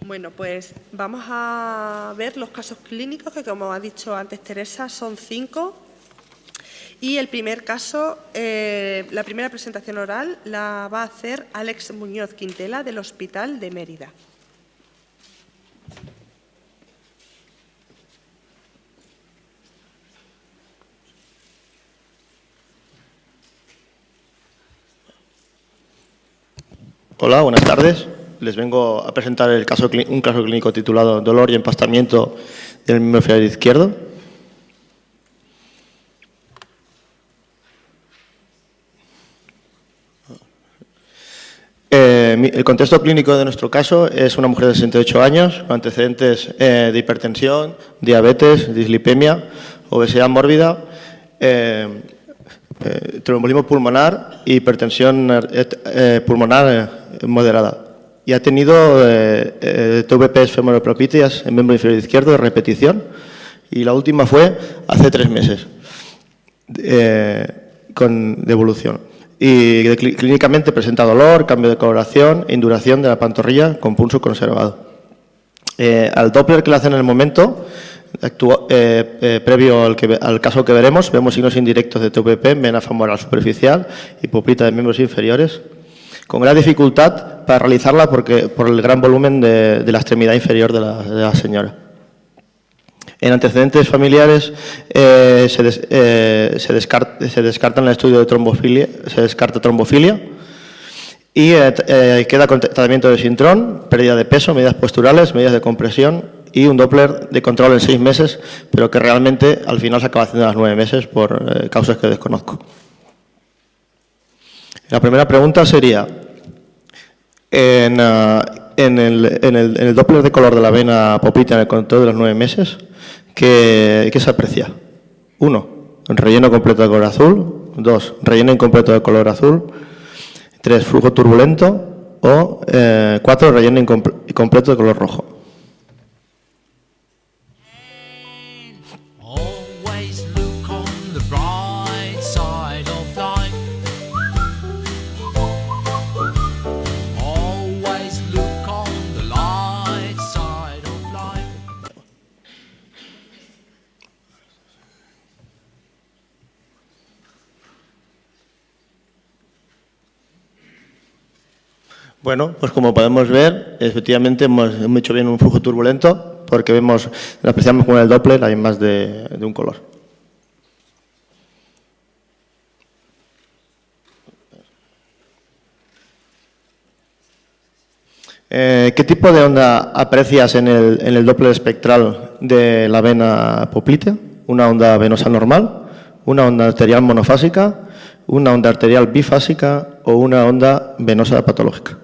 Bueno, pues vamos a ver los casos clínicos, que como ha dicho antes Teresa, son 5. Y el primer caso, la primera presentación oral, la va a hacer Àlex Muñoz Quintela, del Hospital de Mérida. Hola, buenas tardes. Les vengo a presentar un caso clínico titulado Dolor y empastamiento del miembro inferior izquierdo. El contexto clínico de nuestro caso es una mujer de 68 años con antecedentes de hipertensión, diabetes, dislipemia, obesidad mórbida, tromboembolismo pulmonar y hipertensión pulmonar moderada. Y ha tenido TVPs femoropropíteas en miembro inferior izquierdo de repetición, y la última fue hace 3 meses de evolución. Y clínicamente presenta dolor, cambio de coloración e induración de la pantorrilla con pulso conservado. Al Doppler que le hacen en el momento, previo al caso que veremos, vemos signos indirectos de TVP en vena femoral superficial y poplita de miembros inferiores, con gran dificultad para realizarla por el gran volumen de la extremidad inferior de la señora. En antecedentes familiares se descarta en el estudio de trombofilia, se descarta trombofilia y queda con tratamiento de sintrón, pérdida de peso, medidas posturales, medidas de compresión y un Doppler de control en 6 meses, pero que realmente al final se acaba haciendo a los 9 meses por causas que desconozco. La primera pregunta sería, en el Doppler de color de la vena poplita en el control de los 9 meses, ¿qué se aprecia? 1, relleno completo de color azul. 2, relleno incompleto de color azul. 3, flujo turbulento. O 4, relleno incompleto de color rojo. Bueno, pues como podemos ver, efectivamente hemos hecho bien un flujo turbulento, porque lo apreciamos con el Doppler, hay más de un color. ¿Qué tipo de onda aprecias en el Doppler espectral de la vena poplitea? ¿Una onda venosa normal? ¿Una onda arterial monofásica? ¿Una onda arterial bifásica? ¿O una onda venosa patológica?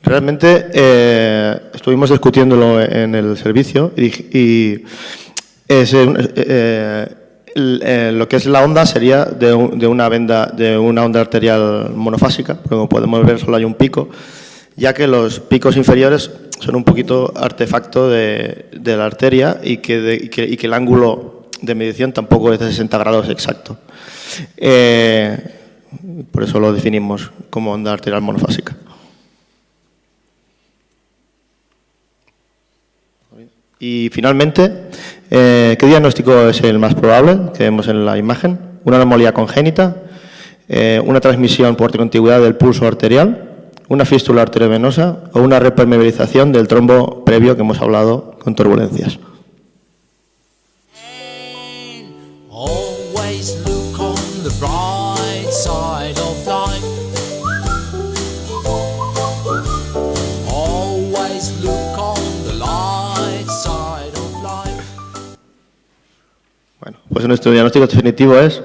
Realmente estuvimos discutiéndolo en el servicio y lo que es la onda sería de una onda arterial monofásica, porque como podemos ver solo hay un pico, ya que los picos inferiores son un poquito artefacto de la arteria y que el ángulo de medición tampoco es de 60 grados exacto. Por eso lo definimos como onda arterial monofásica. Y finalmente, ¿qué diagnóstico es el más probable que vemos en la imagen? Una anomalía congénita, una transmisión por contigüidad del pulso arterial, una fístula arteriovenosa o una repermeabilización del trombo previo que hemos hablado con turbulencias. Bueno, pues nuestro diagnóstico definitivo es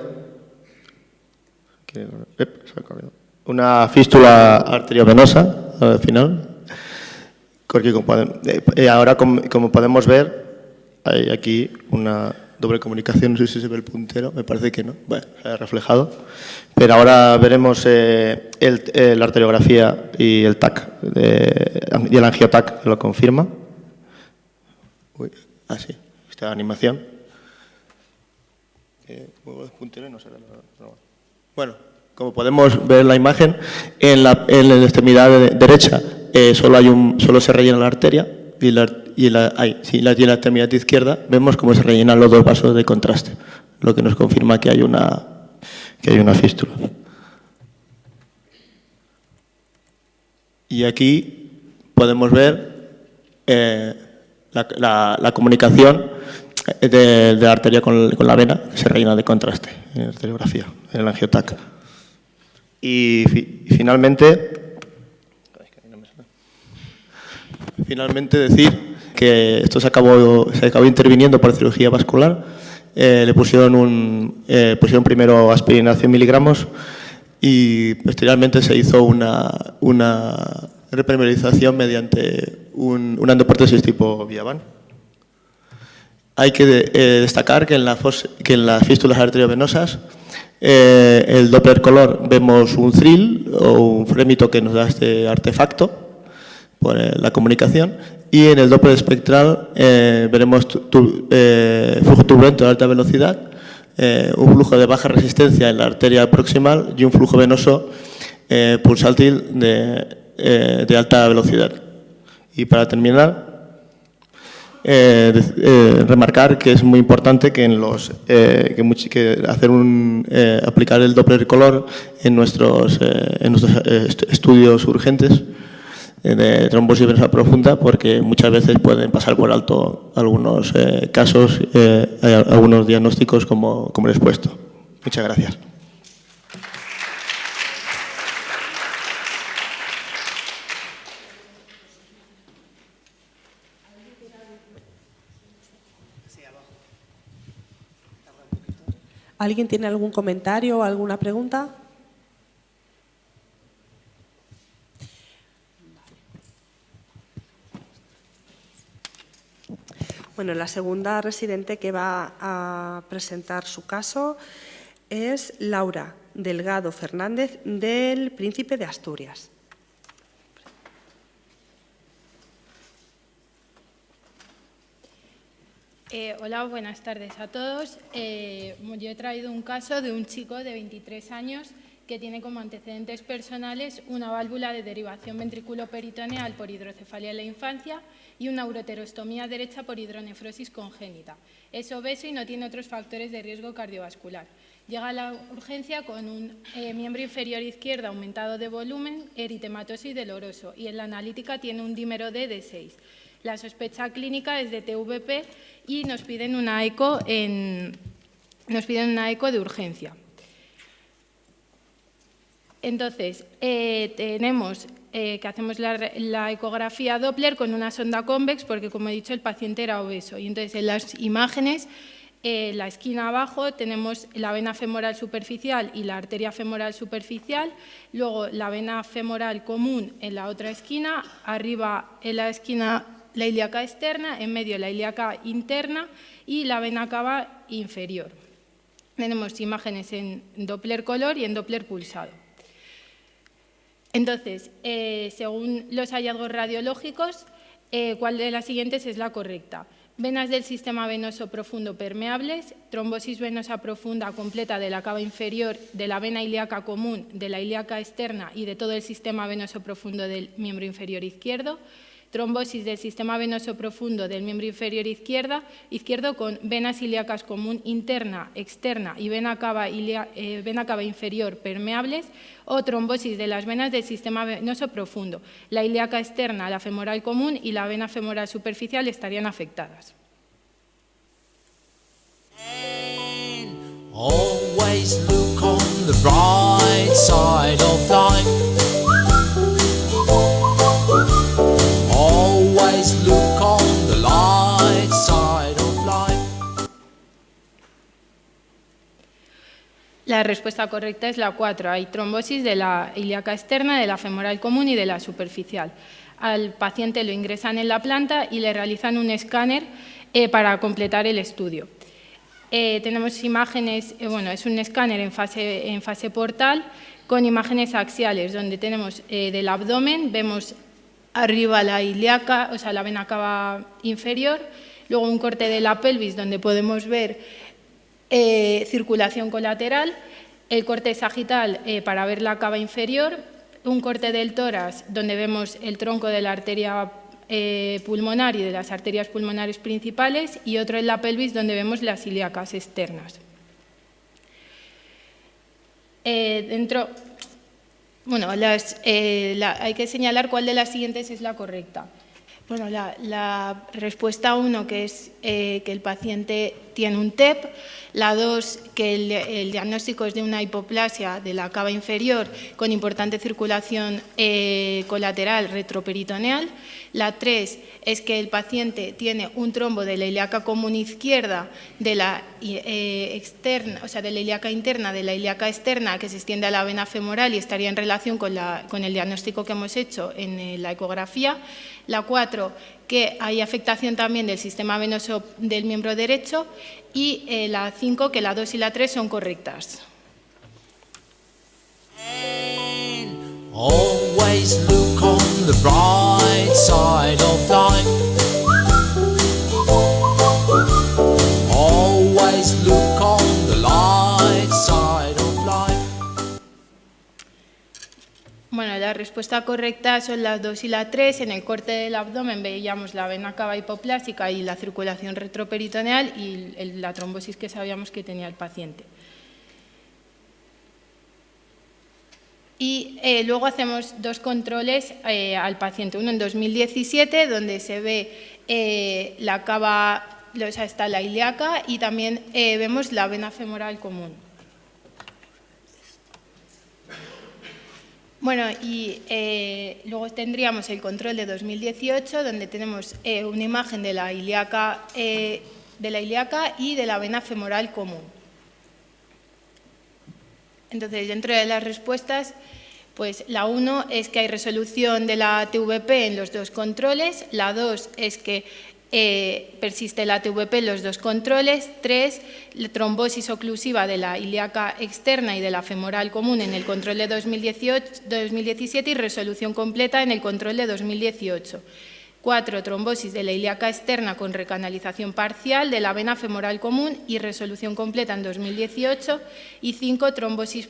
una fístula arteriovenosa al final. Ahora, como podemos ver, hay aquí una doble comunicación, no sé si se ve el puntero, me parece que no, bueno, se ha reflejado. Pero ahora veremos la arteriografía y el TAC, y el angioTAC lo confirma. Uy, sí, esta animación. Muevo el puntero y no será nada. Bueno, como podemos ver en la imagen, en la extremidad derecha solo se rellena la arteria y en la extremidad izquierda vemos cómo se rellenan los dos vasos de contraste, lo que nos confirma que hay una fístula. Y aquí podemos ver la comunicación de la arteria con la vena, que se rellena de contraste en la arteriografía, en el angioTAC. Y finalmente decir que esto se acabó interviniendo por cirugía vascular. Le pusieron primero aspirina 100 miligramos y posteriormente se hizo una reprimerización mediante una endoprotesis tipo Viavan. Hay que destacar que en las fístulas arteriovenosas el Doppler color vemos un thrill o un frémito que nos da este artefacto por la comunicación, y en el Doppler espectral veremos flujo turbulento de alta velocidad, un flujo de baja resistencia en la arteria proximal y un flujo venoso pulsátil de alta velocidad. Y para terminar, remarcar que es muy importante que aplicar el Doppler color en nuestros estudios urgentes de trombosis venosa profunda, porque muchas veces pueden pasar por alto algunos casos, algunos diagnósticos como el expuesto. Muchas gracias. ¿Alguien tiene algún comentario o alguna pregunta? Bueno, la segunda residente que va a presentar su caso es Laura Delgado Fernández, del Príncipe de Asturias. Hola, buenas tardes a todos. Yo he traído un caso de un chico de 23 años que tiene como antecedentes personales una válvula de derivación ventriculoperitoneal por hidrocefalia en la infancia y una ureterostomía derecha por hidronefrosis congénita. Es obeso y no tiene otros factores de riesgo cardiovascular. Llega a la urgencia con un miembro inferior izquierdo aumentado de volumen, eritematoso y doloroso, y en la analítica tiene un dímero D de 6. La sospecha clínica es de TVP y nos piden una eco de urgencia. Entonces, tenemos que hacemos la ecografía Doppler con una sonda convex, porque, como he dicho, el paciente era obeso. Y entonces, en las imágenes, la esquina abajo tenemos la vena femoral superficial y la arteria femoral superficial, luego la vena femoral común en la otra esquina, arriba en la esquina la ilíaca externa, en medio la ilíaca interna y la vena cava inferior. Tenemos imágenes en Doppler color y en Doppler pulsado. Entonces, según los hallazgos radiológicos, ¿cuál de las siguientes es la correcta? Venas del sistema venoso profundo permeables, trombosis venosa profunda completa de la cava inferior, de la vena ilíaca común, de la ilíaca externa y de todo el sistema venoso profundo del miembro inferior izquierdo, trombosis del sistema venoso profundo del miembro inferior izquierdo con venas ilíacas común interna, externa y vena cava inferior permeables, o trombosis de las venas del sistema venoso profundo. La ilíaca externa, la femoral común y la vena femoral superficial estarían afectadas. Always look on the bright side of life. Always look on the light side of life. La respuesta correcta es la 4. Hay trombosis de la ilíaca externa, de la femoral común y de la superficial. Al paciente lo ingresan en la planta y le realizan un escáner para completar el estudio. tenemos imágenes, bueno, es un escáner en fase portal con imágenes axiales, donde tenemos del abdomen, vemos arriba la ilíaca, o sea, la vena cava inferior, luego un corte de la pelvis, donde podemos ver circulación colateral, el corte sagital para ver la cava inferior, un corte del tórax, donde vemos el tronco de la arteria pulmonar y de las arterias pulmonares principales, y otro en la pelvis, donde vemos las ilíacas externas. Hay que señalar cuál de las siguientes es la correcta. Bueno, la respuesta 1, que es que el paciente tiene un TEP, la 2, que el diagnóstico es de una hipoplasia de la cava inferior con importante circulación colateral retroperitoneal, la 3 es que el paciente tiene un trombo de la ilíaca común izquierda, de la externa, o sea, de la ilíaca interna, de la ilíaca externa, que se extiende a la vena femoral y estaría en relación con el diagnóstico que hemos hecho en la ecografía. La 4, que hay afectación también del sistema venoso del miembro derecho, y la 5, que la 2 y la 3 son correctas. Always look on the bright side of life. Always look on the light side of life. Bueno, la respuesta correcta son las 2 y la 3. En el corte del abdomen veíamos la vena cava hipoplásica y la circulación retroperitoneal y la trombosis que sabíamos que tenía el paciente. Y luego hacemos 2 controles al paciente. Uno en 2017, donde se ve la cava, o sea, está la ilíaca, y también vemos la vena femoral común. Bueno, y luego tendríamos el control de 2018, donde tenemos una imagen de la ilíaca y de la vena femoral común. Entonces, dentro de las respuestas, pues la 1 es que hay resolución de la TVP en los 2 controles, la 2 es que persiste la TVP en los 2 controles, 3, trombosis oclusiva de la ilíaca externa y de la femoral común en el control de 2017 y resolución completa en el control de 2018. 4, trombosis de la ilíaca externa con recanalización parcial de la vena femoral común y resolución completa en 2018. Y 5, trombosis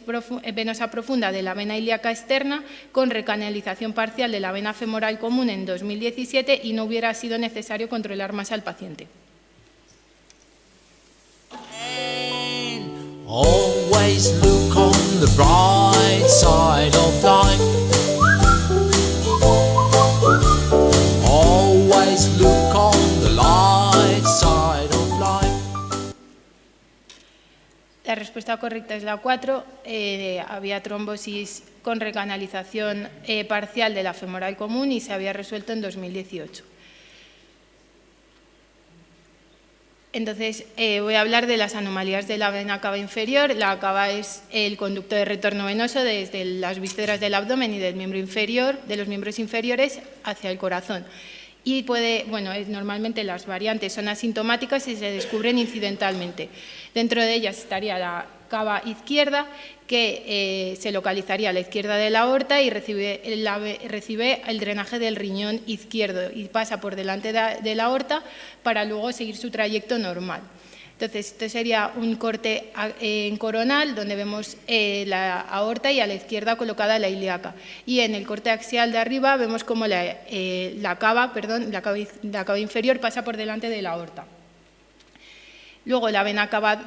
venosa profunda de la vena ilíaca externa con recanalización parcial de la vena femoral común en 2017 y no hubiera sido necesario controlar más al paciente. Always look on the bright side of life. Always look on the light side of life. La respuesta correcta es la 4. Había trombosis con recanalización parcial de la femoral común y se había resuelto en 2018. Entonces, voy a hablar de las anomalías de la vena cava inferior. La cava es el conducto de retorno venoso desde las vísceras del abdomen y del miembro inferior, de los miembros inferiores hacia el corazón. Y normalmente las variantes son asintomáticas y se descubren incidentalmente. Dentro de ellas estaría la cava izquierda, que se localizaría a la izquierda de la aorta y recibe el drenaje del riñón izquierdo y pasa por delante de la aorta para luego seguir su trayecto normal. Entonces, esto sería un corte en coronal donde vemos la aorta y a la izquierda colocada la ilíaca. Y en el corte axial de arriba vemos como la cava inferior pasa por delante de la aorta. Luego la vena cava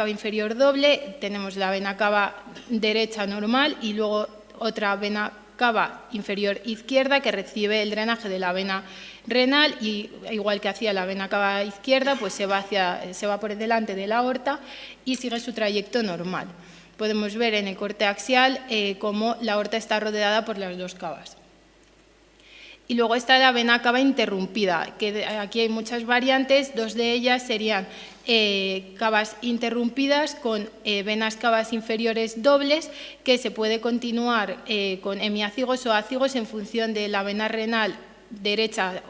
inferior doble, tenemos la vena cava derecha normal y luego otra vena cava inferior izquierda que recibe el drenaje de la vena renal y igual que hacía la vena cava izquierda, pues se va por delante de la aorta y sigue su trayecto normal. Podemos ver en el corte axial cómo la aorta está rodeada por las 2 cavas. Y luego está la vena cava interrumpida, que aquí hay muchas variantes, 2 de ellas serían cavas interrumpidas con venas cavas inferiores dobles, que se puede continuar con hemiácigos o ácigos en función de la vena renal derecha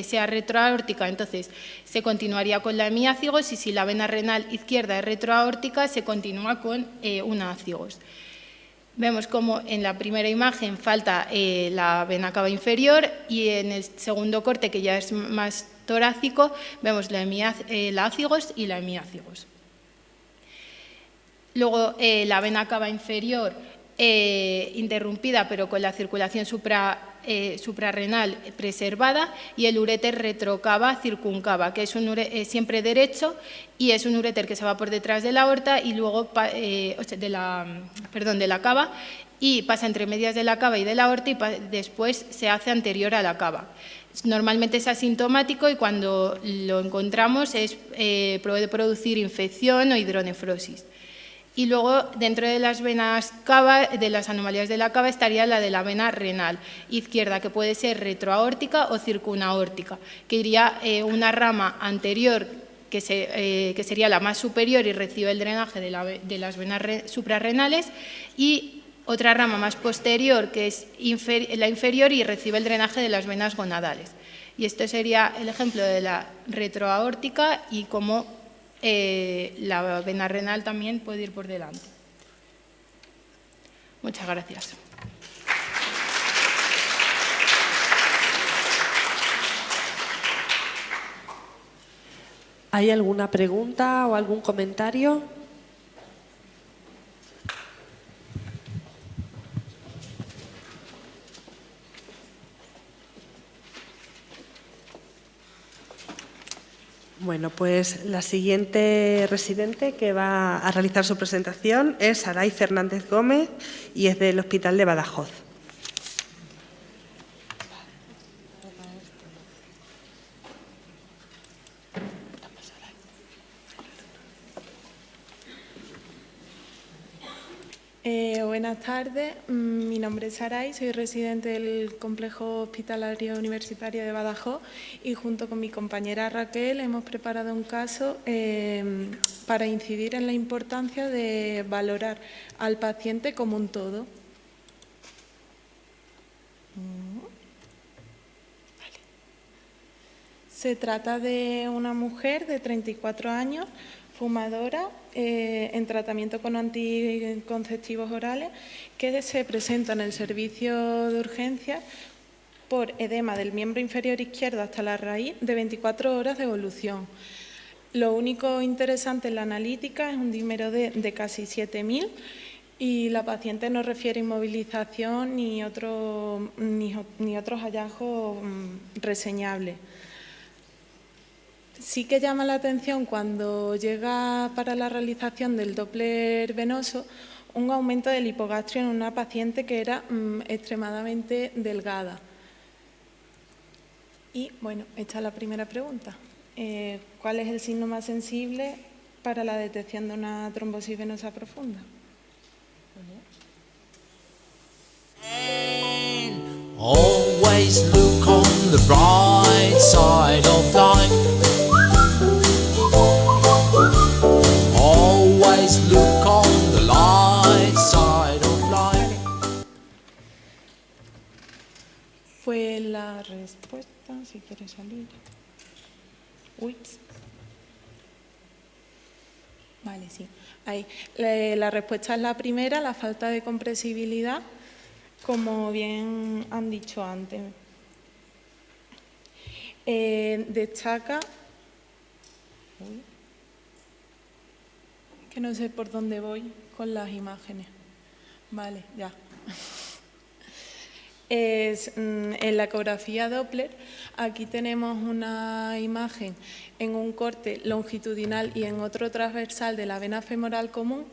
sea retroaórtica, entonces se continuaría con la hemiácigos, y si la vena renal izquierda es retroaórtica, se continúa con una ácigos. Vemos como en la primera imagen falta la vena cava inferior, y en el segundo corte, que ya es más torácico, vemos la ácigos y la hemiácigos. Luego la vena cava inferior interrumpida, pero con la circulación suprarrenal preservada, y el uréter retrocava circuncava, que es siempre derecho, y es un uréter que se va por detrás de la aorta y luego de la cava, y pasa entre medias de la cava y de la aorta, y después se hace anterior a la cava. Normalmente es asintomático, y cuando lo encontramos puede producir infección o hidronefrosis. Y luego, dentro de las venas cava, de las anomalías de la cava, estaría la de la vena renal izquierda, que puede ser retroaórtica o circunaórtica, que iría una rama anterior, que sería la más superior y recibe el drenaje de las venas suprarrenales, y otra rama más posterior, que es la inferior, y recibe el drenaje de las venas gonadales. Y esto sería el ejemplo de la retroaórtica, y cómo la vena renal también puede ir por delante. Muchas gracias. ¿Hay alguna pregunta o algún comentario? Bueno, pues la siguiente residente que va a realizar su presentación es Saray Fernández Gómez, y es del Hospital de Badajoz. Buenas tardes, mi nombre es Saray, soy residente del Complejo Hospitalario Universitario de Badajoz, y junto con mi compañera Raquel hemos preparado un caso para incidir en la importancia de valorar al paciente como un todo. Se trata de una mujer de 34 años, fumadora, en tratamiento con anticonceptivos orales, que se presenta en el servicio de urgencias por edema del miembro inferior izquierdo hasta la raíz de 24 horas de evolución. Lo único interesante en la analítica es un dímero de casi 7.000, y la paciente no refiere inmovilización ni otros hallazgos reseñables. Sí que llama la atención cuando llega para la realización del Doppler venoso un aumento del hipogastrio en una paciente que era extremadamente delgada. Y bueno, esta es la primera pregunta. ¿Cuál es el signo más sensible para la detección de una trombosis venosa profunda? Always look on the bright side of life. Always look on the light side of life. Fue la respuesta, si quiere salir. Uy. Vale, sí. Ahí. La respuesta es la primera, la falta de compresibilidad, como bien han dicho antes. Destaca... Uy. Que no sé por dónde voy con las imágenes. Vale, ya. En la ecografía Doppler, aquí tenemos una imagen en un corte longitudinal y en otro transversal de la vena femoral común.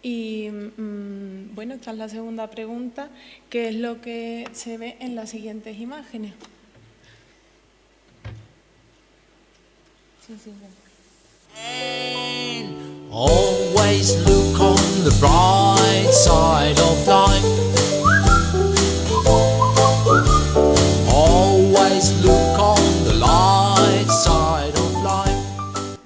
Y bueno, esta es la segunda pregunta, ¿qué es lo que se ve en las siguientes imágenes? Sí, sí, Always look on the bright side of life. Always look on the light side of life.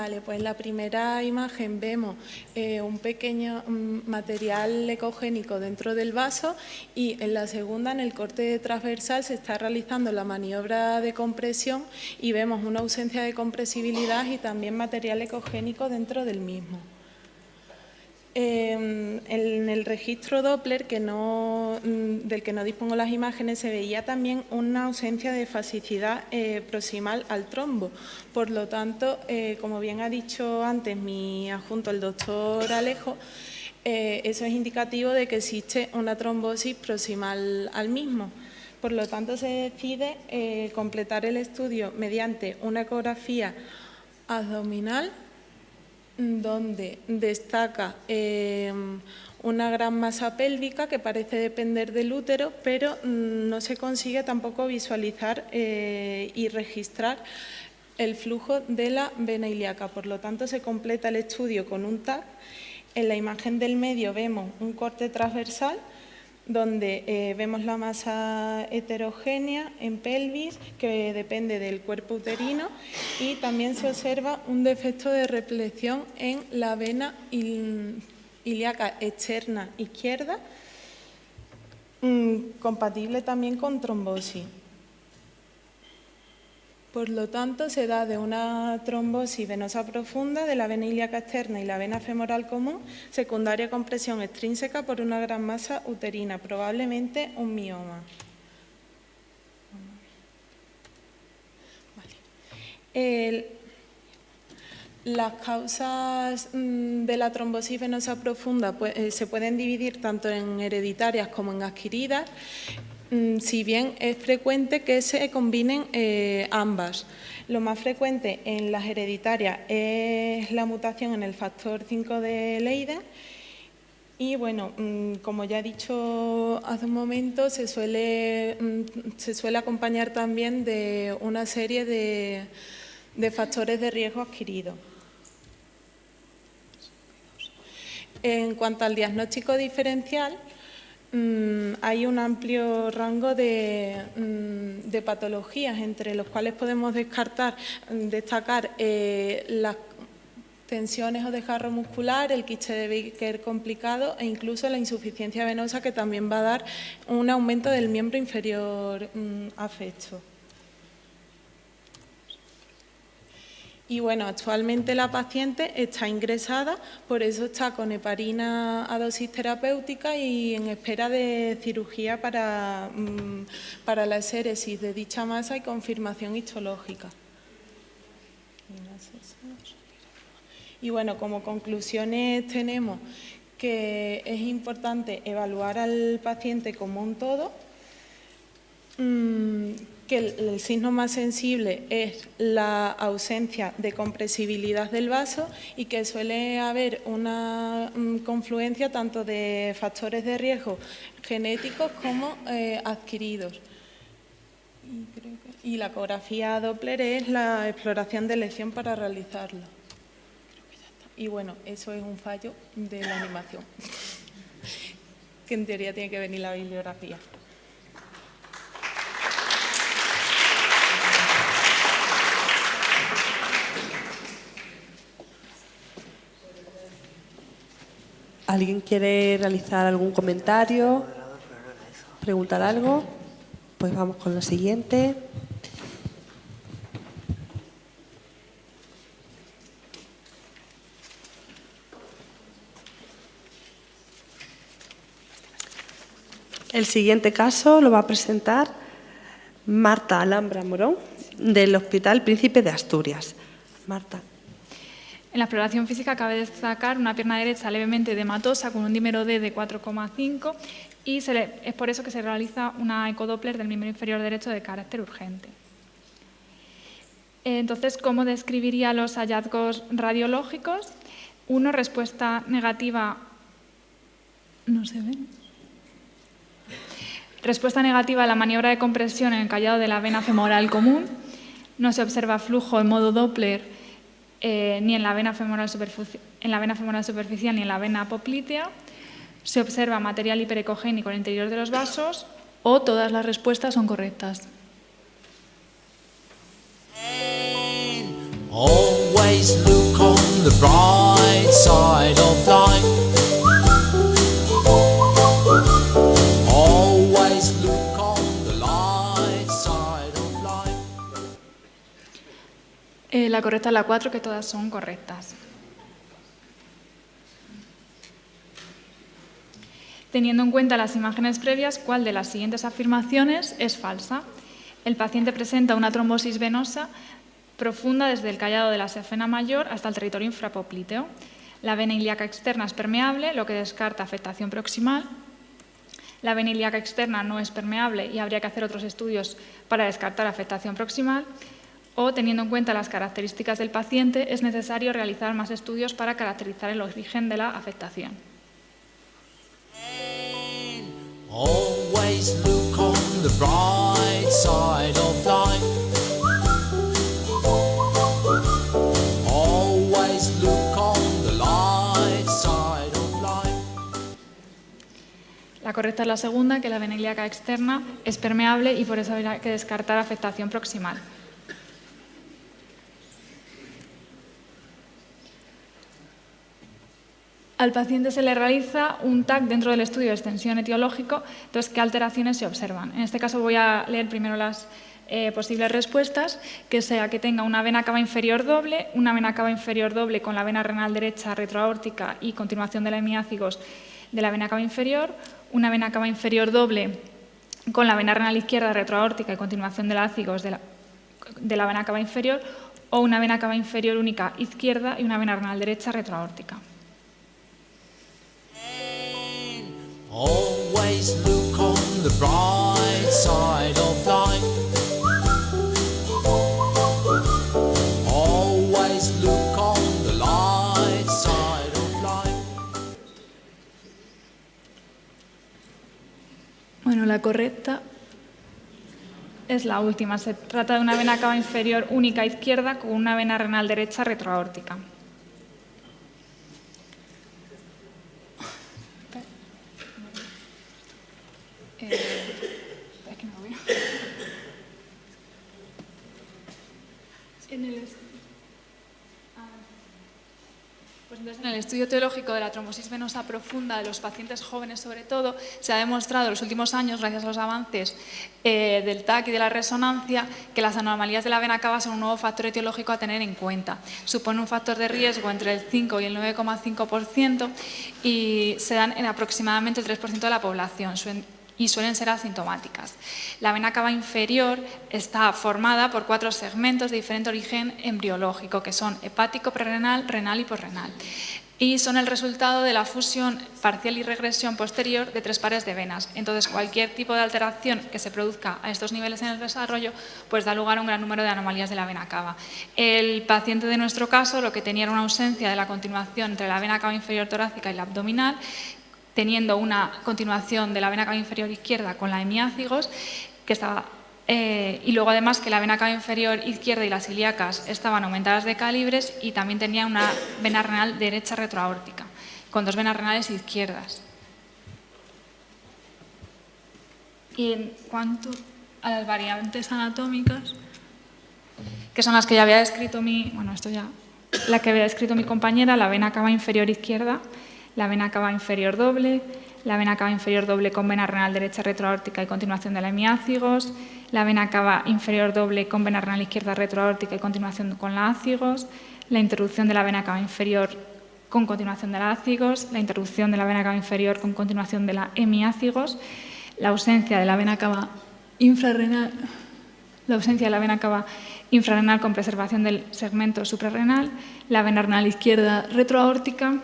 Vale, pues en la primera imagen vemos un pequeño material ecogénico dentro del vaso y en la segunda, en el corte transversal, se está realizando la maniobra de compresión y vemos una ausencia de compresibilidad y también material ecogénico dentro del mismo. En el registro Doppler, del que no dispongo las imágenes, se veía también una ausencia de fasicidad proximal al trombo. Por lo tanto, como bien ha dicho antes mi adjunto, el doctor Alejo, eso es indicativo de que existe una trombosis proximal al mismo. Por lo tanto, se decide completar el estudio mediante una ecografía abdominal, donde destaca una gran masa pélvica que parece depender del útero, pero no se consigue tampoco visualizar y registrar el flujo de la vena ilíaca. Por lo tanto, se completa el estudio con un TAC. En la imagen del medio vemos un corte transversal donde vemos la masa heterogénea en pelvis que depende del cuerpo uterino y también se observa un defecto de repleción en la vena ilíaca externa izquierda, compatible también con trombosis. Por lo tanto, se da de una trombosis venosa profunda de la vena ilíaca externa y la vena femoral común, secundaria con presión extrínseca por una gran masa uterina, probablemente un mioma. Las causas de la trombosis venosa profunda se pueden dividir tanto en hereditarias como en adquiridas, si bien es frecuente que se combinen ambas. Lo más frecuente en las hereditarias es la mutación en el factor 5 de Leiden y, bueno, como ya he dicho hace un momento, se suele acompañar también de una serie de factores de riesgo adquiridos. En cuanto al diagnóstico diferencial, hay un amplio rango de patologías, entre los cuales podemos destacar las tensiones o desgarro muscular, el quiste de Baker complicado e incluso la insuficiencia venosa, que también va a dar un aumento del miembro inferior afecto. Y, bueno, actualmente la paciente está ingresada, por eso está con heparina a dosis terapéutica y en espera de cirugía para la exéresis de dicha masa y confirmación histológica. Y, bueno, como conclusiones tenemos que es importante evaluar al paciente como un todo, que el signo más sensible es la ausencia de compresibilidad del vaso y que suele haber una confluencia tanto de factores de riesgo genéticos como adquiridos. Y la ecografía Doppler es la exploración de lesión para realizarlo. Y, bueno, eso es un fallo de la animación, que en teoría tiene que venir la bibliografía. ¿Alguien quiere realizar algún comentario? ¿Preguntar algo? Pues vamos con la siguiente. El siguiente caso lo va a presentar Marta Alhambra Morón, del Hospital Príncipe de Asturias. Marta. En la exploración física cabe destacar una pierna derecha levemente edematosa con un dímero D de 4,5 y es por eso que se realiza una ecodoppler del miembro inferior derecho de carácter urgente. Entonces, ¿cómo describiría los hallazgos radiológicos? Uno, respuesta negativa. No se ven. Respuesta negativa a la maniobra de compresión en el callado de la vena femoral común. No se observa flujo en modo Doppler ni en la vena femoral superficial ni en la vena apoplítea. Se observa material hiperecogénico en el interior de los vasos o todas las respuestas son correctas. Always Always look on the bright side of life. Always look on the light side of life. La correcta es la 4, que todas son correctas. Teniendo en cuenta las imágenes previas, ¿cuál de las siguientes afirmaciones es falsa? El paciente presenta una trombosis venosa profunda desde el callado de la safena mayor hasta el territorio infrapopliteo. La vena ilíaca externa es permeable, lo que descarta afectación proximal. La vena ilíaca externa no es permeable y habría que hacer otros estudios para descartar afectación proximal. O, teniendo en cuenta las características del paciente, es necesario realizar más estudios para caracterizar el origen de la afectación. Always look on the bright side of life. Always look on the light side of life. La correcta es la segunda, que la vena ilíaca externa es permeable y por eso habrá que descartar afectación proximal. Al paciente se le realiza un TAC dentro del estudio de extensión etiológico. Entonces, ¿qué alteraciones se observan? En este caso voy a leer primero las posibles respuestas, que sea que tenga una vena cava inferior doble, una vena cava inferior doble con la vena renal derecha retroaórtica y continuación de la hemiácigos de la vena cava inferior, una vena cava inferior doble con la vena renal izquierda retroaórtica y continuación de la ácigos de la vena cava inferior, o una vena cava inferior única izquierda y una vena renal derecha retroaórtica. Always look on the bright side of life. Always look on the light side of life. Bueno, la correcta es la última. Se trata de una vena cava inferior única izquierda con una vena renal derecha retroaórtica. Es que no lo veo. Pues entonces, en el estudio teológico de la trombosis venosa profunda de los pacientes jóvenes, sobre todo, se ha demostrado en los últimos años, gracias a los avances del TAC y de la resonancia, que las anomalías de la vena cava son un nuevo factor etiológico a tener en cuenta. Supone un factor de riesgo entre el 5 y el 9,5% y se dan en aproximadamente el 3% de la población y suelen ser asintomáticas. La vena cava inferior está formada por 4 segmentos de diferente origen embriológico, que son hepático, prerrenal, renal y posrenal. Y son el resultado de la fusión parcial y regresión posterior de 3 pares de venas. Entonces, cualquier tipo de alteración que se produzca a estos niveles en el desarrollo, pues da lugar a un gran número de anomalías de la vena cava. El paciente de nuestro caso lo que tenía era una ausencia de la continuación entre la vena cava inferior torácica y la abdominal, teniendo una continuación de la vena cava inferior izquierda con la hemiácigos, que estaba, y luego además que la vena cava inferior izquierda y las ilíacas estaban aumentadas de calibres, y también tenía una vena renal derecha retroaórtica, con 2 venas renales izquierdas. Y en cuanto a las variantes anatómicas, que son las que ya había descrito la que había descrito mi compañera, la vena cava inferior izquierda, la vena cava inferior doble, la vena cava inferior doble con vena renal derecha retroaórtica y continuación de la hemiácigos, la vena cava inferior doble con vena renal izquierda retroaórtica y continuación con la ácigos, la interrupción de la vena cava inferior con continuación de la ácigos, la interrupción de la vena cava inferior con continuación de la hemiácigos, la ausencia de la vena cava infrarrenal, con preservación del segmento suprarrenal, la vena renal izquierda retroaórtica,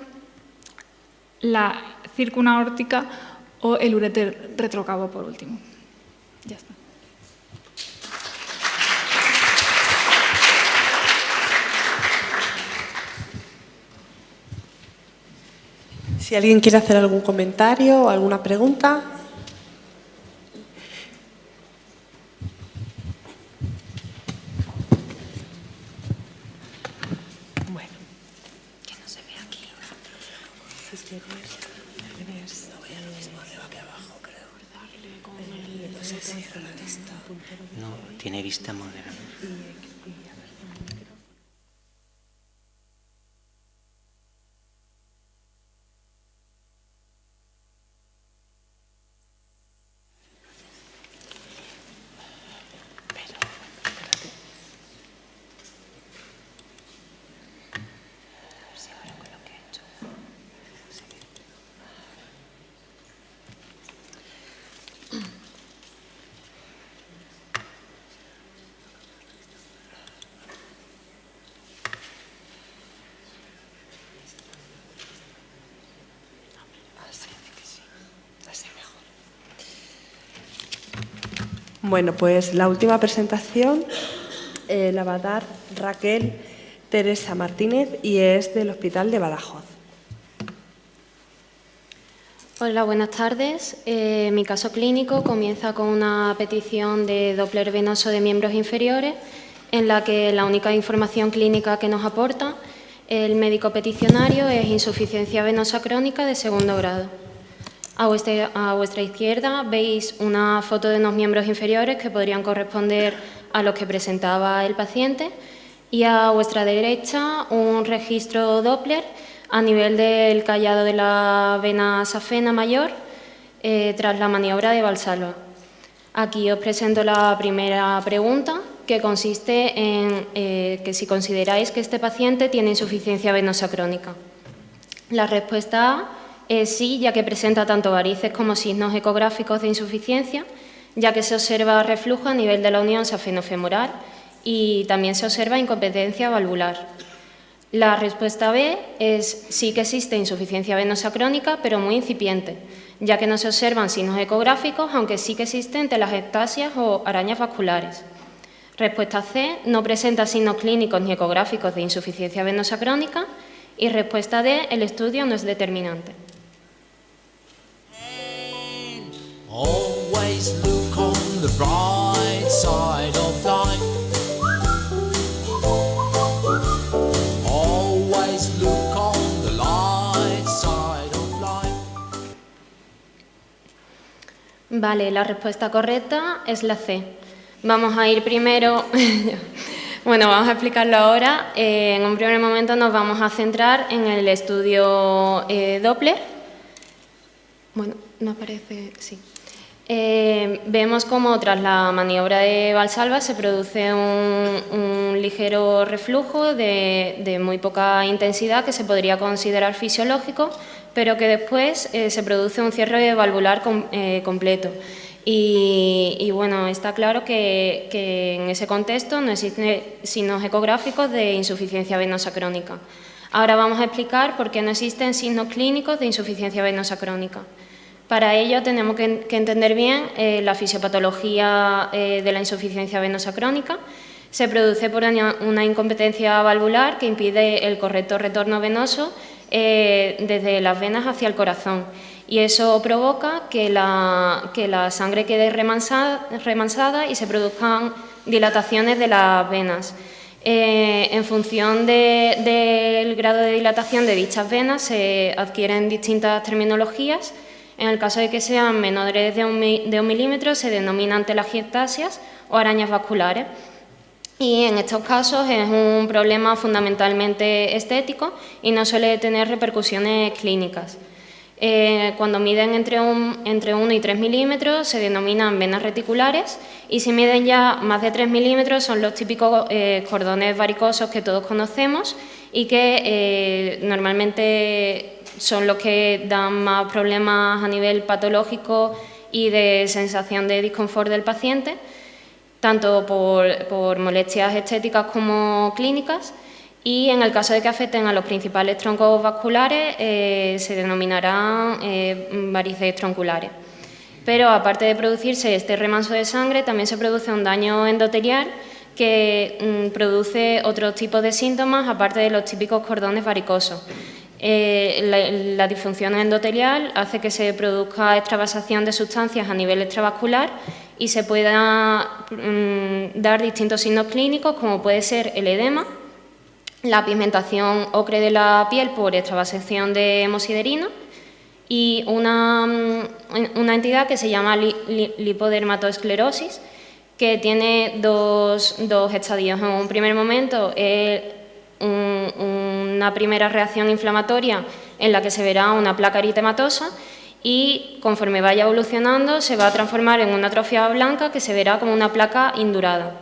la círcula aórtica o el uréter retrocavo por último. Ya está. Si alguien quiere hacer algún comentario o alguna pregunta. Bueno. Que no se ve aquí. No, tiene vista moderada. Bueno, pues la última presentación la va a dar Raquel Teresa Martínez y es del Hospital de Badajoz. Hola, buenas tardes. Mi caso clínico comienza con una petición de Doppler venoso de miembros inferiores, en la que la única información clínica que nos aporta el médico peticionario es insuficiencia venosa crónica de segundo grado. A vuestra izquierda veis una foto de unos miembros inferiores que podrían corresponder a los que presentaba el paciente y a vuestra derecha un registro Doppler a nivel del callado de la vena safena mayor tras la maniobra de Valsalva. Aquí os presento la primera pregunta, que consiste en que si consideráis que este paciente tiene insuficiencia venosa crónica. La respuesta A es sí, ya que presenta tanto varices como signos ecográficos de insuficiencia, ya que se observa reflujo a nivel de la unión safenofemoral y también se observa incompetencia valvular. La respuesta B es sí que existe insuficiencia venosa crónica, pero muy incipiente, ya que no se observan signos ecográficos, aunque sí que existen telangiectasias o arañas vasculares. Respuesta C, no presenta signos clínicos ni ecográficos de insuficiencia venosa crónica. Y respuesta D, el estudio no es determinante. Always look on the bright side of life. Always look on the light side of life. Vale, la respuesta correcta es la C. Vamos a ir primero, bueno, vamos a explicarlo ahora. En un primer momento nos vamos a centrar en el estudio Doppler. Bueno, no aparece, sí. Vemos cómo tras la maniobra de Valsalva se produce un ligero reflujo de muy poca intensidad que se podría considerar fisiológico, pero que después se produce un cierre valvular completo. Y bueno, está claro que en ese contexto no existen signos ecográficos de insuficiencia venosa crónica. Ahora vamos a explicar por qué no existen signos clínicos de insuficiencia venosa crónica. Para ello tenemos que entender bien la fisiopatología de la insuficiencia venosa crónica. Se produce por una incompetencia valvular que impide el correcto retorno venoso desde las venas hacia el corazón. Y eso provoca que la sangre quede remansada y se produzcan dilataciones de las venas. En función del grado de dilatación de dichas venas se adquieren distintas terminologías. En el caso de que sean menores de un milímetro se denominan telangiectasias o arañas vasculares. Y en estos casos es un problema fundamentalmente estético y no suele tener repercusiones clínicas. Cuando miden entre 1 y 3 milímetros se denominan venas reticulares y si miden ya más de 3 milímetros son los típicos cordones varicosos que todos conocemos y que normalmente son los que dan más problemas a nivel patológico y de sensación de disconfort del paciente, tanto por molestias estéticas como clínicas. Y en el caso de que afecten a los principales troncos vasculares, se denominarán varices tronculares. Pero aparte de producirse este remanso de sangre, también se produce un daño endotelial que produce otros tipos de síntomas, aparte de los típicos cordones varicosos. La disfunción endotelial hace que se produzca extravasación de sustancias a nivel extravascular y se pueda dar distintos signos clínicos, como puede ser el edema, la pigmentación ocre de la piel por extravasación de hemosiderina y una entidad que se llama lipodermatoesclerosis, que tiene dos estadios. En un primer momento, una primera reacción inflamatoria en la que se verá una placa eritematosa y conforme vaya evolucionando se va a transformar en una atrofia blanca que se verá como una placa indurada.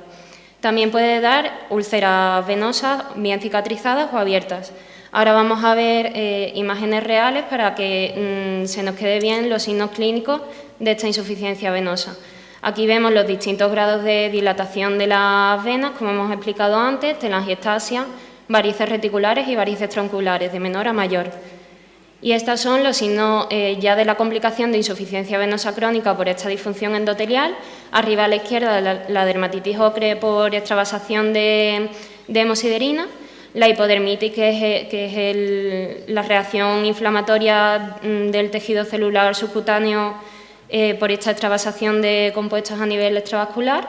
También puede dar úlceras venosas bien cicatrizadas o abiertas. Ahora vamos a ver imágenes reales para que se nos quede bien los signos clínicos de esta insuficiencia venosa. Aquí vemos los distintos grados de dilatación de las venas, como hemos explicado antes, telangiectasia, varices reticulares y varices tronculares, de menor a mayor. Y estos son los signos ya de la complicación de insuficiencia venosa crónica por esta disfunción endotelial. Arriba a la izquierda la dermatitis ocre por extravasación de hemosiderina, la hipodermitis, que es la reacción inflamatoria del tejido celular subcutáneo por esta extravasación de compuestos a nivel extravascular,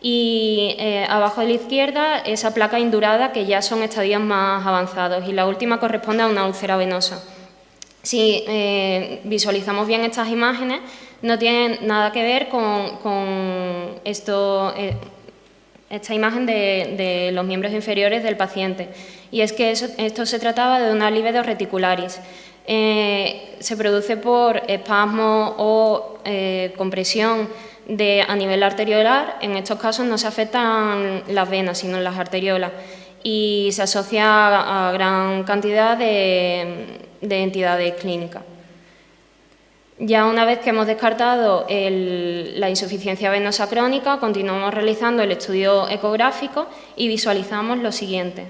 y abajo de la izquierda esa placa indurada, que ya son estadios más avanzados, y la última corresponde a una úlcera venosa. Si visualizamos bien estas imágenes, no tienen nada que ver con esta imagen de los miembros inferiores del paciente, y es que esto se trataba de una livedo reticularis. Se produce por espasmo o compresión a nivel arteriolar. En estos casos no se afectan las venas, sino las arteriolas, y se asocia a gran cantidad de entidades clínicas. Ya una vez que hemos descartado la insuficiencia venosa crónica, continuamos realizando el estudio ecográfico y visualizamos lo siguiente.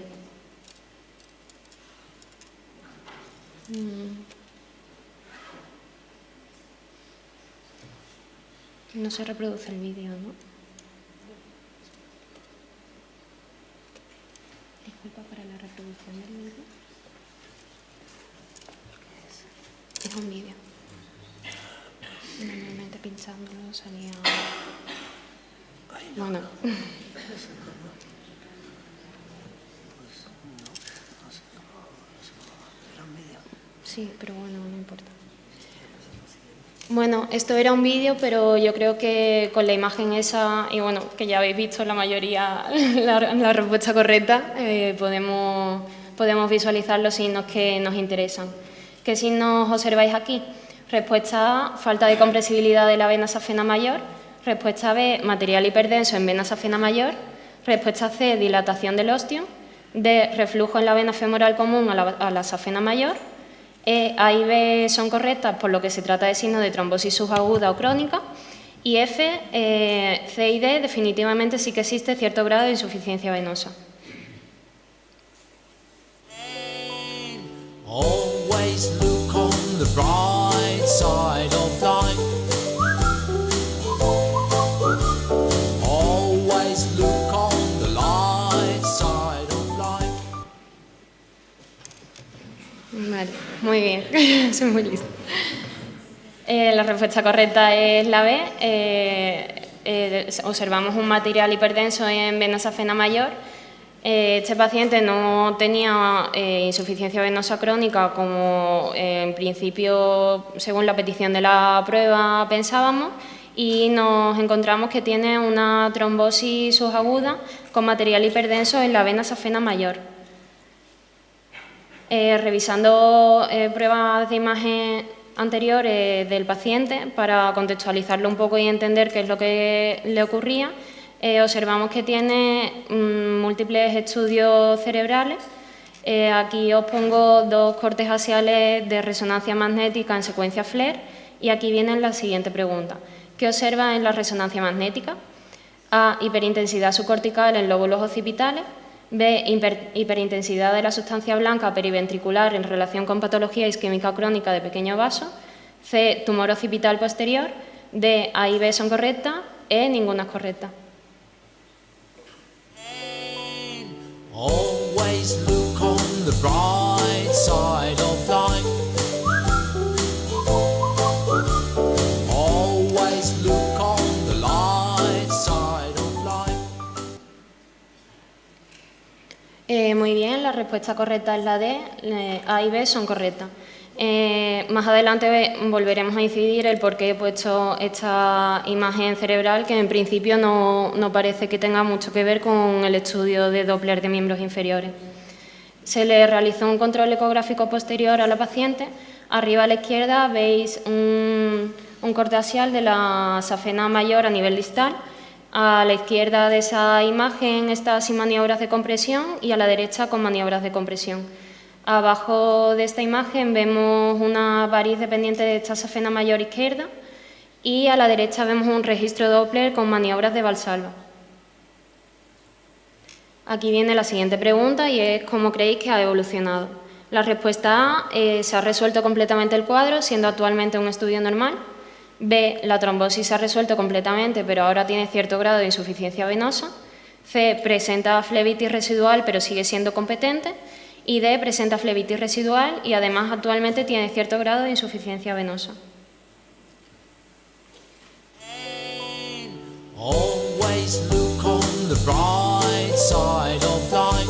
No se reproduce el vídeo, ¿no? Disculpa, para la reproducción del vídeo. Es un vídeo. Normalmente pinchándolo salía... Bueno. Sí, pero bueno, no importa. Bueno, esto era un vídeo, pero yo creo que con la imagen esa, y bueno, que ya habéis visto la mayoría la respuesta correcta, podemos visualizar los signos que nos interesan. ¿Qué signos observáis aquí? Respuesta A, falta de compresibilidad de la vena safena mayor. Respuesta B, material hiperdenso en vena safena mayor. Respuesta C, dilatación del ostium. D, reflujo en la vena femoral común a la safena mayor. A y B son correctas, por lo que se trata de signos de trombosis subaguda o crónica. Y F, C y D, definitivamente sí que existe cierto grado de insuficiencia venosa. Always look on the bright side of life. Always look on the light side of life. Vale, muy bien, soy muy lista. La respuesta correcta es la B. Observamos un material hiperdenso en vena safena mayor. Este paciente no tenía insuficiencia venosa crónica como en principio, según la petición de la prueba, pensábamos, y nos encontramos que tiene una trombosis subaguda con material hiperdenso en la vena safena mayor. Revisando pruebas de imagen anteriores del paciente para contextualizarlo un poco y entender qué es lo que le ocurría, observamos que tiene múltiples estudios cerebrales. Aquí os pongo dos cortes axiales de resonancia magnética en secuencia FLAIR, y aquí viene la siguiente pregunta. ¿Qué observa en la resonancia magnética? A, hiperintensidad subcortical en lóbulos occipitales. B, hiperintensidad de la sustancia blanca periventricular en relación con patología isquémica crónica de pequeño vaso. C, tumor occipital posterior. D, A y B son correctas. E, ninguna es correcta. Always look on the bright side of life. Always look on the light side of life. Muy bien, la respuesta correcta es la D. A y B son correctas. Más adelante volveremos a incidir el por qué he puesto esta imagen cerebral, que en principio no parece que tenga mucho que ver con el estudio de Doppler de miembros inferiores. Se le realizó un control ecográfico posterior a la paciente. Arriba a la izquierda veis un corte axial de la safena mayor a nivel distal. A la izquierda de esa imagen está sin maniobras de compresión y a la derecha con maniobras de compresión. Abajo de esta imagen vemos una variz dependiente de esta safena mayor izquierda, y a la derecha vemos un registro Doppler con maniobras de Valsalva. Aquí viene la siguiente pregunta, y es ¿cómo creéis que ha evolucionado? La respuesta A, se ha resuelto completamente el cuadro, siendo actualmente un estudio normal. B, la trombosis se ha resuelto completamente, pero ahora tiene cierto grado de insuficiencia venosa. C, presenta flebitis residual, pero sigue siendo competente. Y D, presenta flebitis residual y además actualmente tiene cierto grado de insuficiencia venosa. Always look on the bright side of life.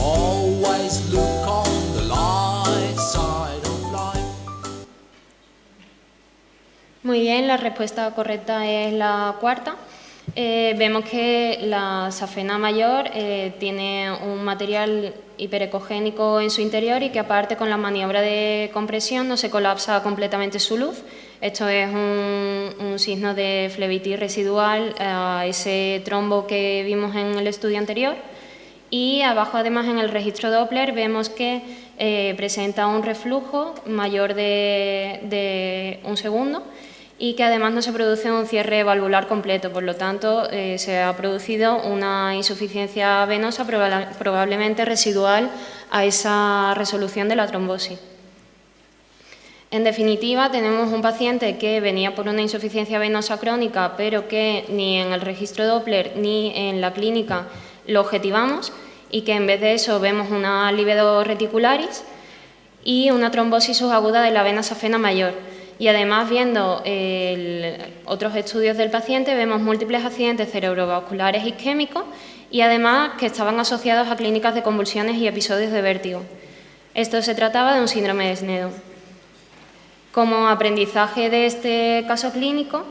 Always look on the light side of life. Muy bien, la respuesta correcta es la cuarta. Vemos que la safena mayor tiene un material hiperecogénico en su interior y que aparte con la maniobra de compresión no se colapsa completamente su luz. Esto es un signo de flebitis residual a ese trombo que vimos en el estudio anterior. Y abajo, además, en el registro Doppler vemos que presenta un reflujo mayor de 1 segundo y que además no se produce un cierre valvular completo. Por lo tanto, se ha producido una insuficiencia venosa probablemente residual a esa resolución de la trombosis. En definitiva, tenemos un paciente que venía por una insuficiencia venosa crónica, pero que ni en el registro Doppler ni en la clínica lo objetivamos y que en vez de eso vemos una livedo reticularis y una trombosis subaguda de la vena safena mayor. Y además, viendo otros estudios del paciente, vemos múltiples accidentes cerebrovasculares isquémicos y además que estaban asociados a clínicas de convulsiones y episodios de vértigo. Esto se trataba de un síndrome de Sneddon. Como aprendizaje de este caso clínico,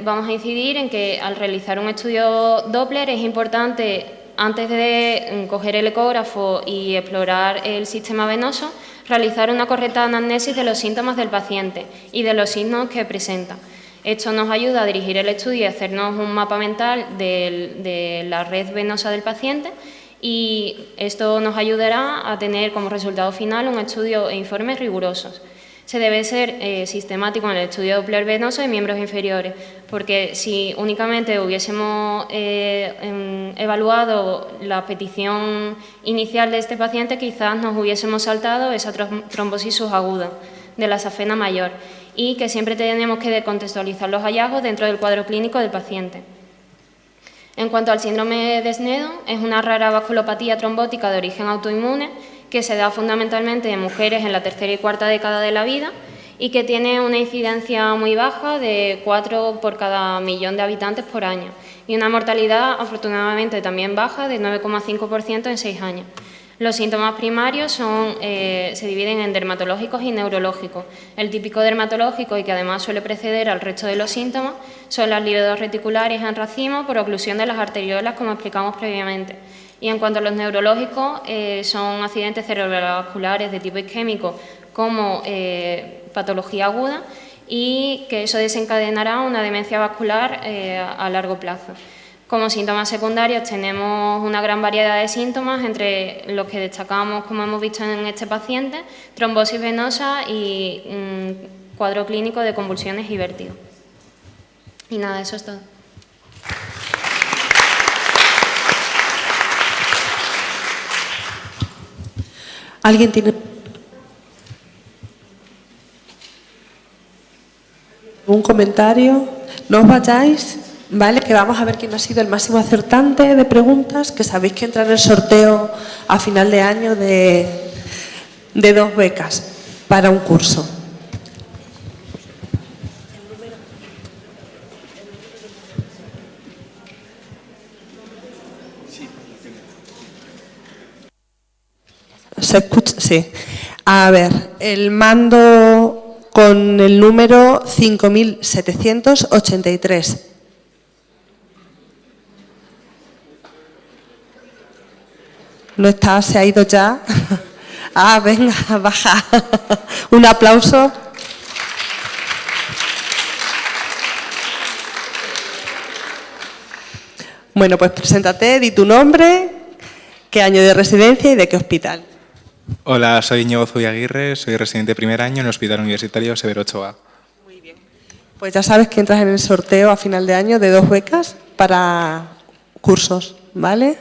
vamos a incidir en que al realizar un estudio Doppler es importante, antes de coger el ecógrafo y explorar el sistema venoso, realizar una correcta anamnesis de los síntomas del paciente y de los signos que presenta. Esto nos ayuda a dirigir el estudio y hacernos un mapa mental de la red venosa del paciente y esto nos ayudará a tener como resultado final un estudio e informes rigurosos. Se debe ser sistemático en el estudio Doppler venoso de miembros inferiores, porque si únicamente hubiésemos evaluado la petición inicial de este paciente, quizás nos hubiésemos saltado esa trombosis subaguda de la safena mayor y que siempre tenemos que contextualizar los hallazgos dentro del cuadro clínico del paciente. En cuanto al síndrome de Sneddon, es una rara vasculopatía trombótica de origen autoinmune que se da fundamentalmente en mujeres en la tercera y cuarta década de la vida y que tiene una incidencia muy baja de 4 por cada millón de habitantes por año y una mortalidad afortunadamente también baja de 9,5% en 6 años. Los síntomas primarios se dividen en dermatológicos y neurológicos. El típico dermatológico y que además suele preceder al resto de los síntomas son las livedos reticulares en racimo por oclusión de las arteriolas, como explicamos previamente. Y en cuanto a los neurológicos, son accidentes cerebrovasculares de tipo isquémico como patología aguda y que eso desencadenará una demencia vascular a largo plazo. Como síntomas secundarios tenemos una gran variedad de síntomas, entre los que destacamos, como hemos visto en este paciente, trombosis venosa y cuadro clínico de convulsiones y vértigo. Y nada, eso es todo. ¿Alguien tiene algún comentario? No os vayáis, ¿vale? Que vamos a ver quién ha sido el máximo acertante de preguntas, que sabéis que entra en el sorteo a final de año de 2 becas para un curso. ¿Se escucha? Sí. A ver, el mando con el número 5783. ¿No está? ¿Se ha ido ya? Ah, venga, baja. Un aplauso. Bueno, pues preséntate, di tu nombre, qué año de residencia y de qué hospital. Hola, soy Íñigo Zubiaguirre, soy residente de primer año en el Hospital Universitario Severo Ochoa. Muy bien. Pues ya sabes que entras en el sorteo a final de año de 2 becas para cursos, ¿vale?